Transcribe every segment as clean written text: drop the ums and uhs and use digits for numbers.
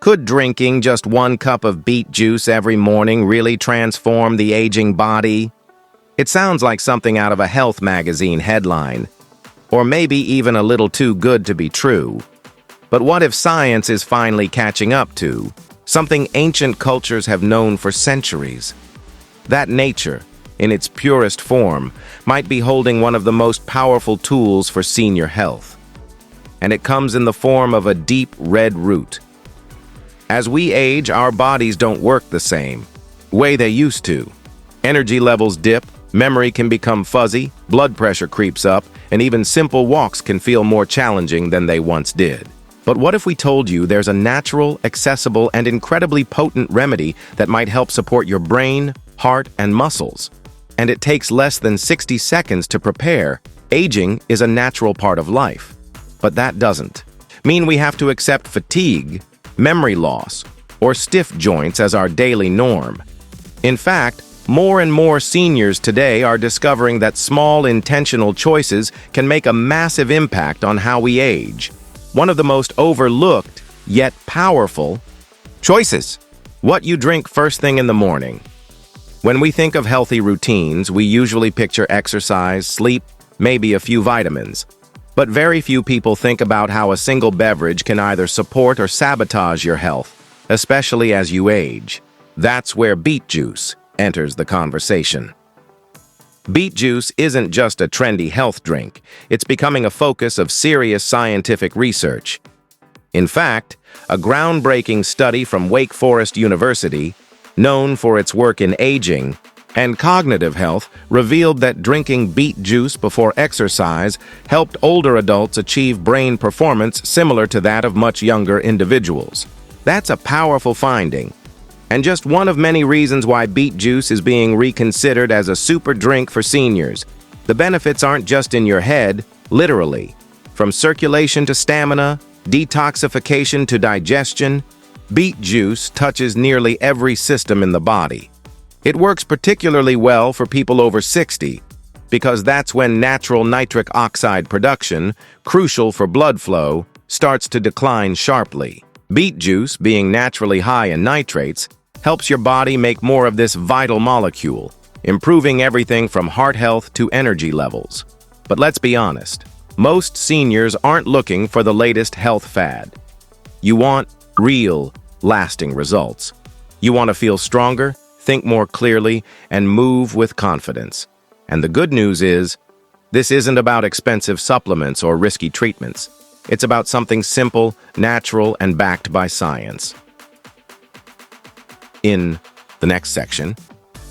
Could drinking just 1 cup of beet juice every morning really transform the aging body? It sounds like something out of a health magazine headline, or maybe even a little too good to be true. But what if science is finally catching up to something ancient cultures have known for centuries? That nature, in its purest form, might be holding one of the most powerful tools for senior health. And it comes in the form of a deep red root. As we age, our bodies don't work the same way they used to. Energy levels dip, memory can become fuzzy, blood pressure creeps up, and even simple walks can feel more challenging than they once did. But what if we told you there's a natural, accessible, and incredibly potent remedy that might help support your brain, heart, and muscles? And it takes less than 60 seconds to prepare. Aging is a natural part of life. But that doesn't mean we have to accept fatigue, memory loss, or stiff joints as our daily norm. In fact, more and more seniors today are discovering that small, intentional choices can make a massive impact on how we age. One of the most overlooked, yet powerful, choices: what you drink first thing in the morning. When we think of healthy routines, we usually picture exercise, sleep, maybe a few vitamins. But very few people think about how a single beverage can either support or sabotage your health, especially as you age. That's where beet juice enters the conversation. Beet juice isn't just a trendy health drink, it's becoming a focus of serious scientific research. In fact, a groundbreaking study from Wake Forest University, known for its work in aging and cognitive health, revealed that drinking beet juice before exercise helped older adults achieve brain performance similar to that of much younger individuals. That's a powerful finding, and just one of many reasons why beet juice is being reconsidered as a super drink for seniors. The benefits aren't just in your head, literally. From circulation to stamina, detoxification to digestion, beet juice touches nearly every system in the body. It works particularly well for people over 60, because that's when natural nitric oxide production, crucial for blood flow, starts to decline sharply. Beet juice, being naturally high in nitrates, helps your body make more of this vital molecule, improving everything from heart health to energy levels. But let's be honest, most seniors aren't looking for the latest health fad. You want real, lasting results. You want to feel stronger, think more clearly, and move with confidence. And the good news is, this isn't about expensive supplements or risky treatments. It's about something simple, natural, and backed by science. In the next section,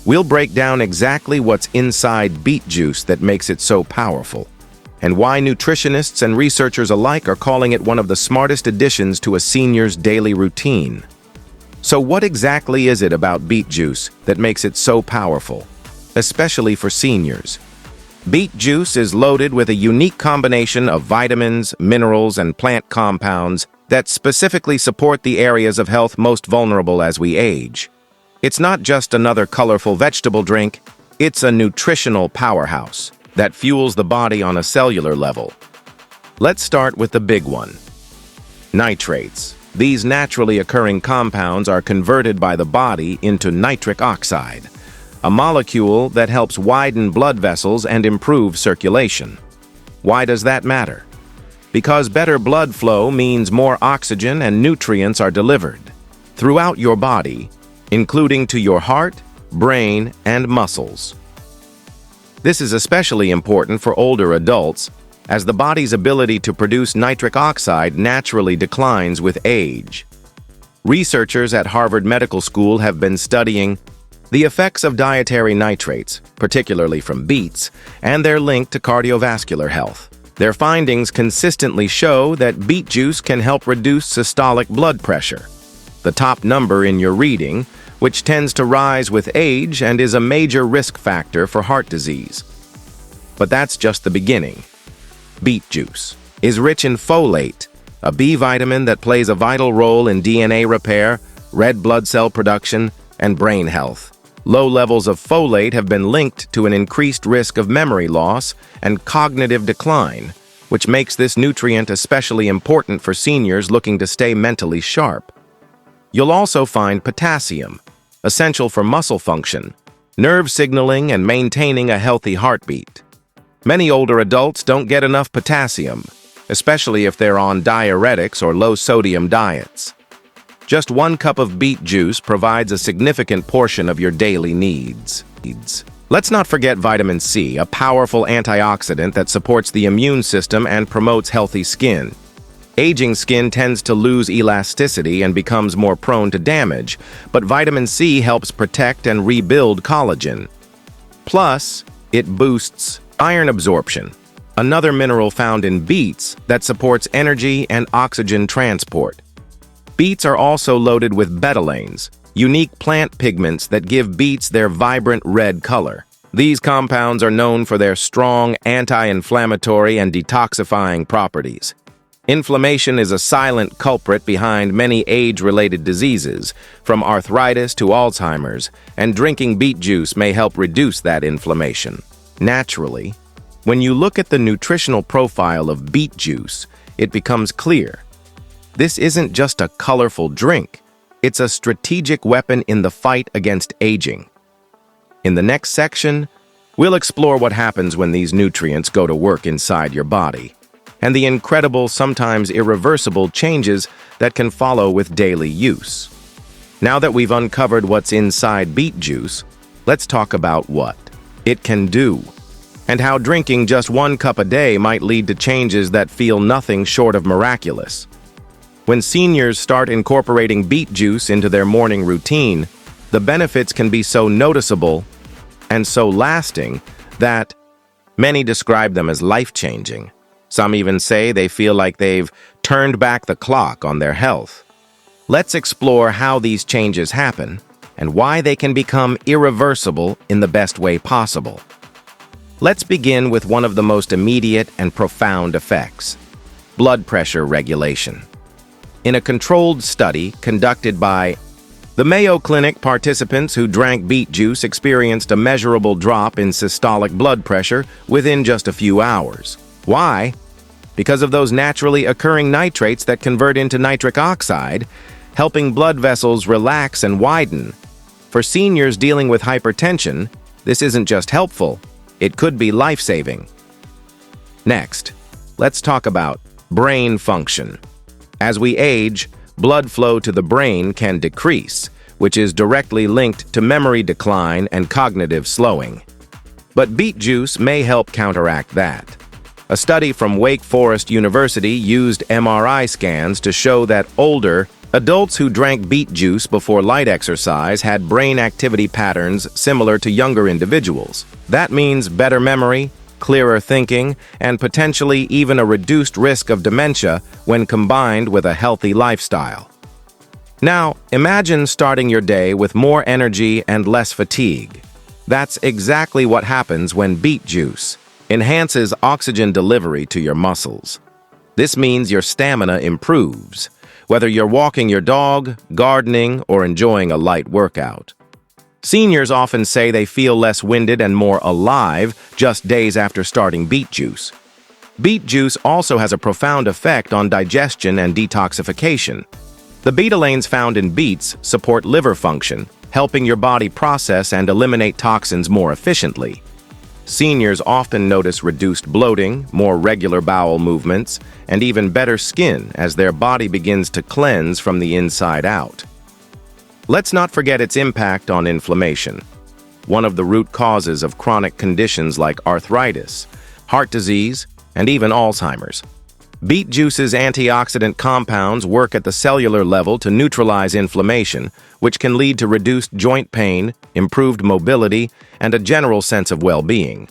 we'll break down exactly what's inside beet juice that makes it so powerful, and why nutritionists and researchers alike are calling it one of the smartest additions to a senior's daily routine. So what exactly is it about beet juice that makes it so powerful, especially for seniors? Beet juice is loaded with a unique combination of vitamins, minerals, and plant compounds that specifically support the areas of health most vulnerable as we age. It's not just another colorful vegetable drink, it's a nutritional powerhouse that fuels the body on a cellular level. Let's start with the big one: nitrates. These naturally occurring compounds are converted by the body into nitric oxide, a molecule that helps widen blood vessels and improve circulation. Why does that matter? Because better blood flow means more oxygen and nutrients are delivered throughout your body, including to your heart, brain, and muscles. This is especially important for older adults, as the body's ability to produce nitric oxide naturally declines with age. Researchers at Harvard Medical School have been studying the effects of dietary nitrates, particularly from beets, and their link to cardiovascular health. Their findings consistently show that beet juice can help reduce systolic blood pressure, the top number in your reading, which tends to rise with age and is a major risk factor for heart disease. But that's just the beginning. Beet juice is rich in folate, a B vitamin that plays a vital role in DNA repair, red blood cell production, and brain health. Low levels of folate have been linked to an increased risk of memory loss and cognitive decline, which makes this nutrient especially important for seniors looking to stay mentally sharp. You'll also find potassium, essential for muscle function, nerve signaling, and maintaining a healthy heartbeat. Many older adults don't get enough potassium, especially if they're on diuretics or low-sodium diets. Just 1 cup of beet juice provides a significant portion of your daily needs. Let's not forget vitamin C, a powerful antioxidant that supports the immune system and promotes healthy skin. Aging skin tends to lose elasticity and becomes more prone to damage, but vitamin C helps protect and rebuild collagen. Plus, it boosts iron absorption, another mineral found in beets that supports energy and oxygen transport. Beets are also loaded with betalains, unique plant pigments that give beets their vibrant red color. These compounds are known for their strong anti-inflammatory and detoxifying properties. Inflammation is a silent culprit behind many age-related diseases, from arthritis to Alzheimer's, and drinking beet juice may help reduce that inflammation. Naturally, when you look at the nutritional profile of beet juice, it becomes clear. This isn't just a colorful drink, it's a strategic weapon in the fight against aging. In the next section, we'll explore what happens when these nutrients go to work inside your body, and the incredible, sometimes irreversible changes that can follow with daily use. Now that we've uncovered what's inside beet juice, let's talk about what it can do, and how drinking just 1 cup a day might lead to changes that feel nothing short of miraculous. When seniors start incorporating beet juice into their morning routine, the benefits can be so noticeable and so lasting that many describe them as life-changing. Some even say they feel like they've turned back the clock on their health. Let's explore how these changes happen and why they can become irreversible in the best way possible. Let's begin with one of the most immediate and profound effects: blood pressure regulation. In a controlled study conducted by the Mayo Clinic, participants who drank beet juice experienced a measurable drop in systolic blood pressure within just a few hours. Why? Because of those naturally occurring nitrates that convert into nitric oxide, helping blood vessels relax and widen. For seniors dealing with hypertension, this isn't just helpful, it could be life-saving. Next, let's talk about brain function. As we age, blood flow to the brain can decrease, which is directly linked to memory decline and cognitive slowing. But beet juice may help counteract that. A study from Wake Forest University used MRI scans to show that older adults who drank beet juice before light exercise had brain activity patterns similar to younger individuals. That means better memory, clearer thinking, and potentially even a reduced risk of dementia when combined with a healthy lifestyle. Now, imagine starting your day with more energy and less fatigue. That's exactly what happens when beet juice enhances oxygen delivery to your muscles. This means your stamina improves, whether you're walking your dog, gardening, or enjoying a light workout. Seniors often say they feel less winded and more alive just days after starting beet juice. Beet juice also has a profound effect on digestion and detoxification. The betalains found in beets support liver function, helping your body process and eliminate toxins more efficiently. Seniors often notice reduced bloating, more regular bowel movements, and even better skin as their body begins to cleanse from the inside out. Let's not forget its impact on inflammation, one of the root causes of chronic conditions like arthritis, heart disease, and even Alzheimer's. Beet juice's antioxidant compounds work at the cellular level to neutralize inflammation, which can lead to reduced joint pain, improved mobility, and a general sense of well-being.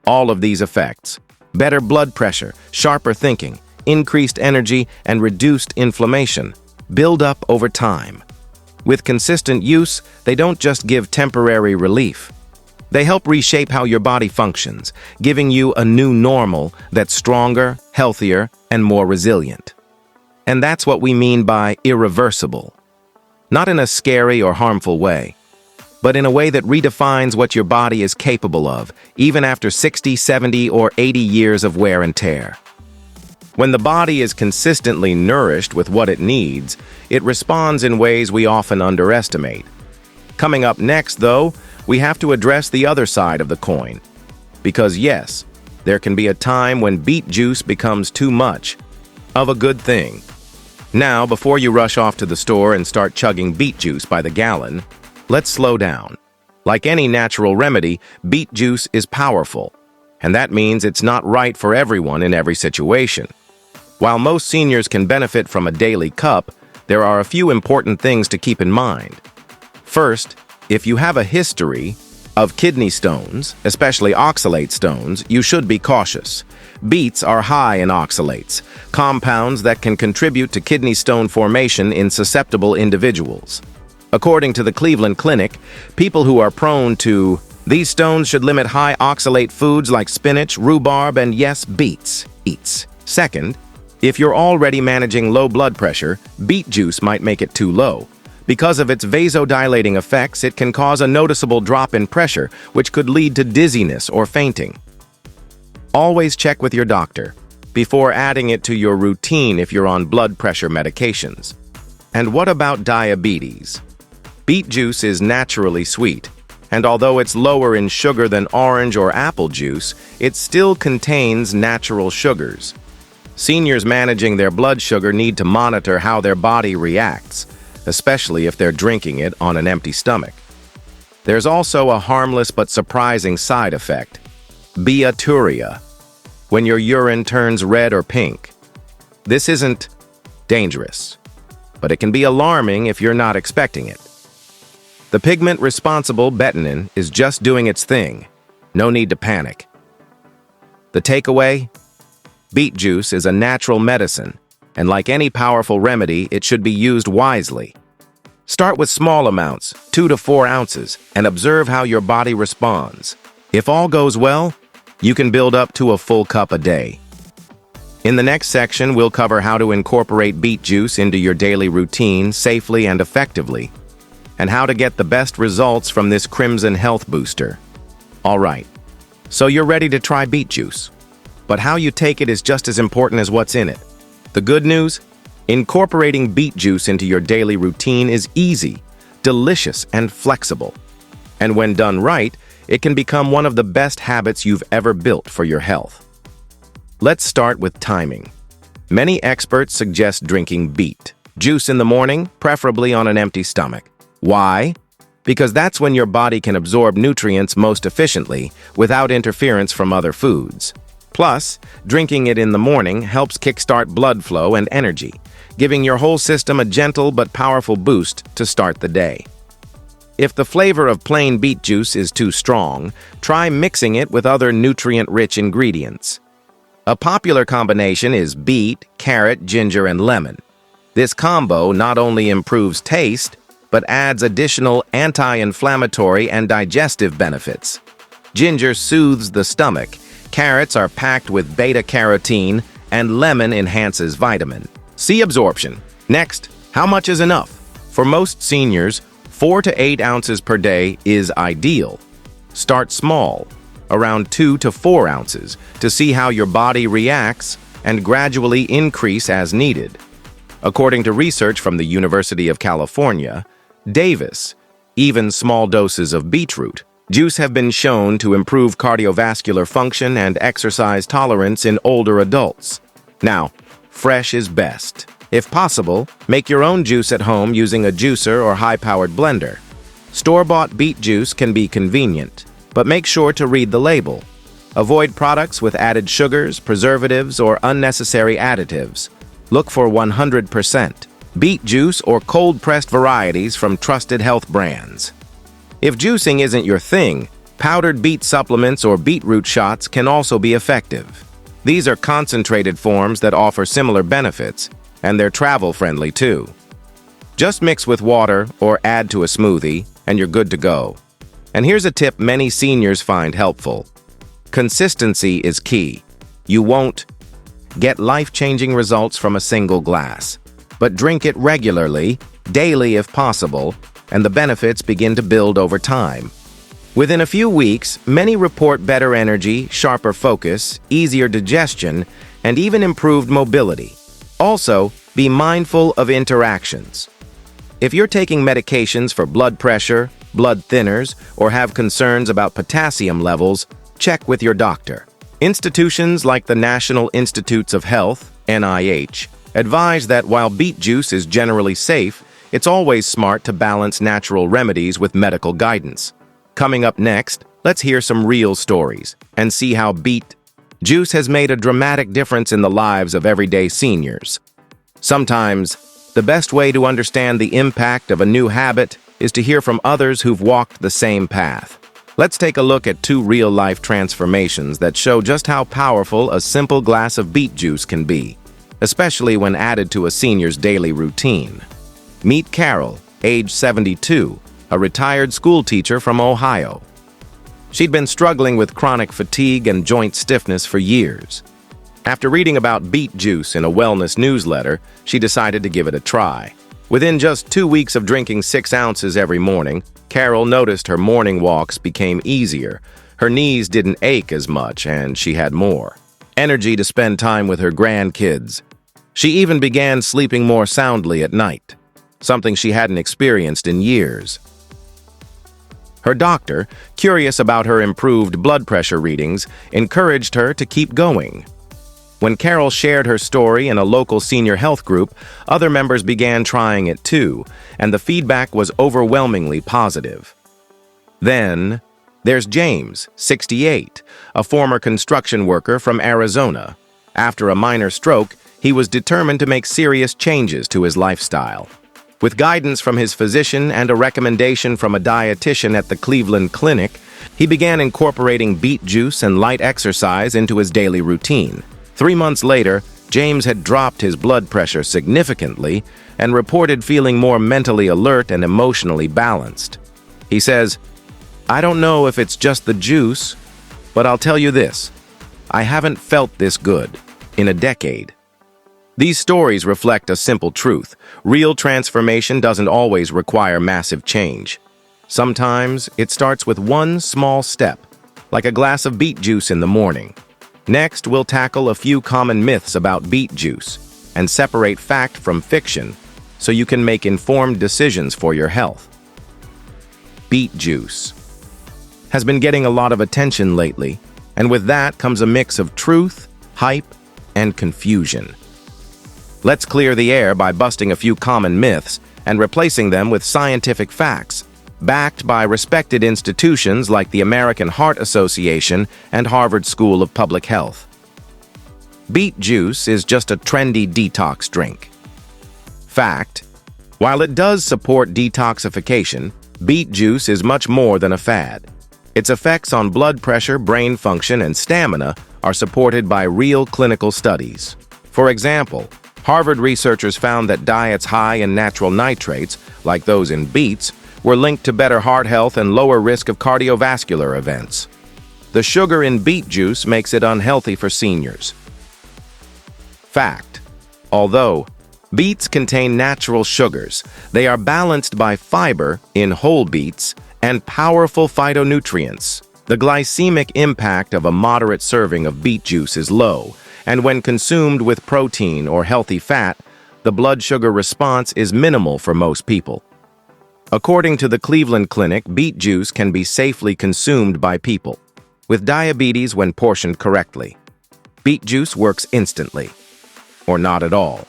All of these effects, better blood pressure, sharper thinking, increased energy, and reduced inflammation, build up over time. With consistent use, they don't just give temporary relief. They help reshape how your body functions, giving you a new normal that's stronger, healthier, and more resilient. And that's what we mean by irreversible. Not in a scary or harmful way, but in a way that redefines what your body is capable of, even after 60, 70, or 80 years of wear and tear. When the body is consistently nourished with what it needs, it responds in ways we often underestimate. Coming up next, though, we have to address the other side of the coin. Because yes, there can be a time when beet juice becomes too much of a good thing. Now, before you rush off to the store and start chugging beet juice by the gallon, let's slow down. Like any natural remedy, beet juice is powerful, and that means it's not right for everyone in every situation. While most seniors can benefit from a daily cup, there are a few important things to keep in mind. First, if you have a history of kidney stones, especially oxalate stones, you should be cautious. Beets are high in oxalates, compounds that can contribute to kidney stone formation in susceptible individuals. According to the Cleveland Clinic, people who are prone to these stones should limit high oxalate foods like spinach, rhubarb, and yes, beets. Second, if you're already managing low blood pressure, beet juice might make it too low. Because of its vasodilating effects, it can cause a noticeable drop in pressure, which could lead to dizziness or fainting. Always check with your doctor before adding it to your routine if you're on blood pressure medications. And what about diabetes? Beet juice is naturally sweet, and although it's lower in sugar than orange or apple juice, it still contains natural sugars. Seniors managing their blood sugar need to monitor how their body reacts, especially if they're drinking it on an empty stomach. There's also a harmless but surprising side effect: beaturia, when your urine turns red or pink. This isn't dangerous, but it can be alarming if you're not expecting it. The pigment responsible, betanin, is just doing its thing. No need to panic. The takeaway? Beet juice is a natural medicine, and like any powerful remedy, it should be used wisely. Start with small amounts, 2 to 4 ounces, and observe how your body responds. If all goes well, you can build up to a full cup a day. In the next section, we'll cover how to incorporate beet juice into your daily routine safely and effectively, and how to get the best results from this Crimson Health Booster. All right, so you're ready to try beet juice. But how you take it is just as important as what's in it. The good news? Incorporating beet juice into your daily routine is easy, delicious, and flexible. And when done right, it can become one of the best habits you've ever built for your health. Let's start with timing. Many experts suggest drinking beet juice in the morning, preferably on an empty stomach. Why? Because that's when your body can absorb nutrients most efficiently without interference from other foods. Plus, drinking it in the morning helps kickstart blood flow and energy, giving your whole system a gentle but powerful boost to start the day. If the flavor of plain beet juice is too strong, try mixing it with other nutrient-rich ingredients. A popular combination is beet, carrot, ginger, and lemon. This combo not only improves taste, but adds additional anti-inflammatory and digestive benefits. Ginger soothes the stomach, carrots are packed with beta-carotene, and lemon enhances vitamin C absorption. Next, how much is enough? For most seniors, 4 to 8 ounces per day is ideal. Start small, around 2 to 4 ounces, to see how your body reacts and gradually increase as needed. According to research from the University of California, Davis, even small doses of beetroot juice have been shown to improve cardiovascular function and exercise tolerance in older adults. Now, fresh is best. If possible, make your own juice at home using a juicer or high-powered blender. Store-bought beet juice can be convenient, but make sure to read the label. Avoid products with added sugars, preservatives, or unnecessary additives. Look for 100% beet juice or cold-pressed varieties from trusted health brands. If juicing isn't your thing, powdered beet supplements or beetroot shots can also be effective. These are concentrated forms that offer similar benefits, and they're travel-friendly too. Just mix with water or add to a smoothie, and you're good to go. And here's a tip many seniors find helpful. Consistency is key. You won't get life-changing results from a single glass, but drink it regularly, daily if possible, and the benefits begin to build over time. Within a few weeks, many report better energy, sharper focus, easier digestion, and even improved mobility. Also, be mindful of interactions. If you're taking medications for blood pressure, blood thinners, or have concerns about potassium levels, check with your doctor. Institutions like the National Institutes of Health, NIH, advise that while beet juice is generally safe, it's always smart to balance natural remedies with medical guidance. Coming up next, let's hear some real stories and see how beet juice has made a dramatic difference in the lives of everyday seniors. Sometimes, the best way to understand the impact of a new habit is to hear from others who've walked the same path. Let's take a look at two real-life transformations that show just how powerful a simple glass of beet juice can be, especially when added to a senior's daily routine. Meet Carol, age 72, a retired school teacher from Ohio. She'd been struggling with chronic fatigue and joint stiffness for years. After reading about beet juice in a wellness newsletter, she decided to give it a try. Within just 2 weeks of drinking 6 ounces every morning, Carol noticed her morning walks became easier, her knees didn't ache as much, and she had more energy to spend time with her grandkids. She even began sleeping more soundly at night, something she hadn't experienced in years. Her doctor, curious about her improved blood pressure readings, encouraged her to keep going. When Carol shared her story in a local senior health group, other members began trying it too, and the feedback was overwhelmingly positive. Then, there's James, 68, a former construction worker from Arizona. After a minor stroke, he was determined to make serious changes to his lifestyle. With guidance from his physician and a recommendation from a dietitian at the Cleveland Clinic, he began incorporating beet juice and light exercise into his daily routine. 3 months later, James had dropped his blood pressure significantly and reported feeling more mentally alert and emotionally balanced. He says, "I don't know if it's just the juice, but I'll tell you this, I haven't felt this good in a decade." These stories reflect a simple truth. Real transformation doesn't always require massive change. Sometimes it starts with one small step, like a glass of beet juice in the morning. Next, we'll tackle a few common myths about beet juice and separate fact from fiction so you can make informed decisions for your health. Beet juice has been getting a lot of attention lately, and with that comes a mix of truth, hype, and confusion. Let's clear the air by busting a few common myths and replacing them with scientific facts, backed by respected institutions like the American Heart Association and Harvard School of Public Health. Beet juice is just a trendy detox drink. Fact: while it does support detoxification, beet juice is much more than a fad. Its effects on blood pressure, brain function, and stamina are supported by real clinical studies. For example, Harvard researchers found that diets high in natural nitrates, like those in beets, were linked to better heart health and lower risk of cardiovascular events. The sugar in beet juice makes it unhealthy for seniors. Fact: although beets contain natural sugars, they are balanced by fiber in whole beets and powerful phytonutrients. The glycemic impact of a moderate serving of beet juice is low, and when consumed with protein or healthy fat, the blood sugar response is minimal for most people. According to the Cleveland Clinic, beet juice can be safely consumed by people with diabetes when portioned correctly. Beet juice works instantly, or not at all.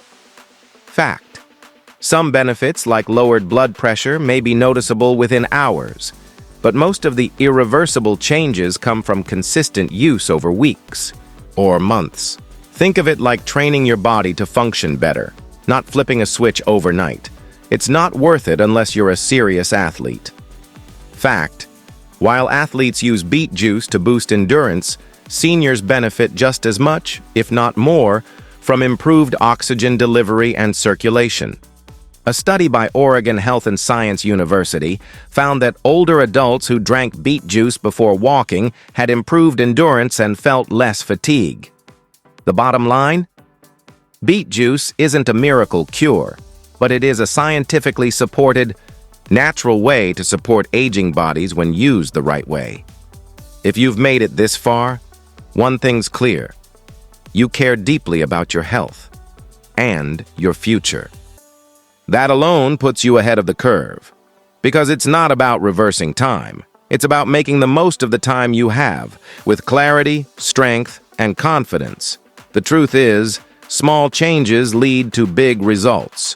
Fact: some benefits like lowered blood pressure may be noticeable within hours, but most of the irreversible changes come from consistent use over weeks or months. Think of it like training your body to function better, not flipping a switch overnight. It's not worth it unless you're a serious athlete. Fact: while athletes use beet juice to boost endurance, seniors benefit just as much, if not more, from improved oxygen delivery and circulation. A study by Oregon Health and Science University found that older adults who drank beet juice before walking had improved endurance and felt less fatigue. The bottom line? Beet juice isn't a miracle cure, but it is a scientifically supported, natural way to support aging bodies when used the right way. If you've made it this far, one thing's clear: You care deeply about your health and your future. That alone puts you ahead of the curve, because it's not about reversing time. It's about making the most of the time you have, with clarity, strength, and confidence. The truth is, small changes lead to big results.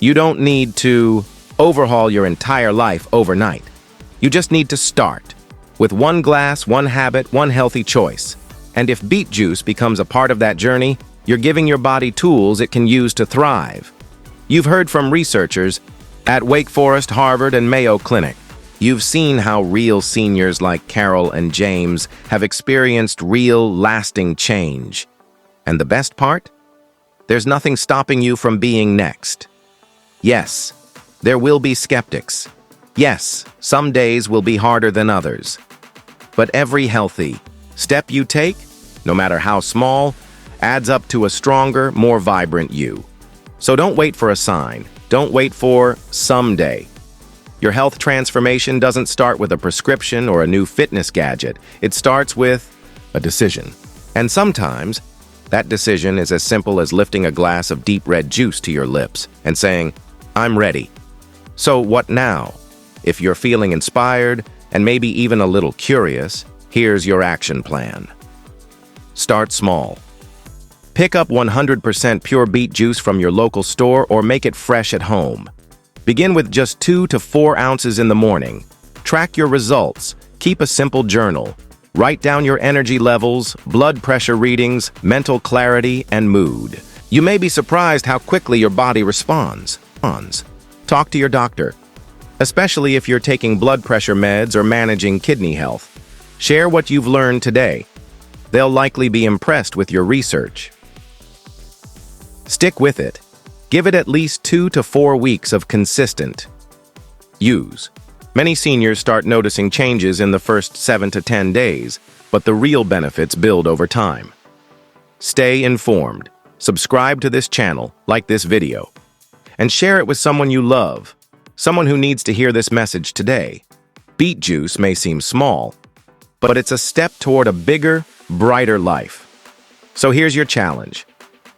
You don't need to overhaul your entire life overnight. You just need to start with one glass, one habit, one healthy choice. And if beet juice becomes a part of that journey, you're giving your body tools it can use to thrive. You've heard from researchers at Wake Forest, Harvard, and Mayo Clinic. You've seen how real seniors like Carol and James have experienced real, lasting change. And the best part? There's nothing stopping you from being next. Yes, there will be skeptics. Yes, some days will be harder than others. But every healthy step you take, no matter how small, adds up to a stronger, more vibrant you. So don't wait for a sign. Don't wait for someday. Your health transformation doesn't start with a prescription or a new fitness gadget. It starts with a decision. And sometimes, that decision is as simple as lifting a glass of deep red juice to your lips and saying, "I'm ready." So what now? If you're feeling inspired and maybe even a little curious, here's your action plan. Start small. Pick up 100% pure beet juice from your local store or make it fresh at home. Begin with just 2 to 4 ounces in the morning. Track your results. Keep a simple journal. Write down your energy levels, blood pressure readings, mental clarity, and mood. You may be surprised how quickly your body responds. Talk to your doctor, especially if you're taking blood pressure meds or managing kidney health. Share what you've learned today. They'll likely be impressed with your research. Stick with it. Give it at least 2 to 4 weeks of consistent use. Many seniors start noticing changes in the first 7 to 10 days, but the real benefits build over time. Stay informed. Subscribe to this channel, like this video, and share it with someone you love, someone who needs to hear this message today. Beet juice may seem small, but it's a step toward a bigger, brighter life. So here's your challenge.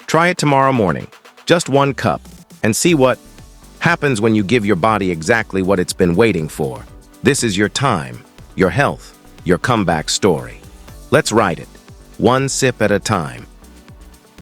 Try it tomorrow morning, just 1 cup, and see what happens when you give your body exactly what it's been waiting for. This is your time, your health, your comeback story. Let's write it, 1 sip at a time.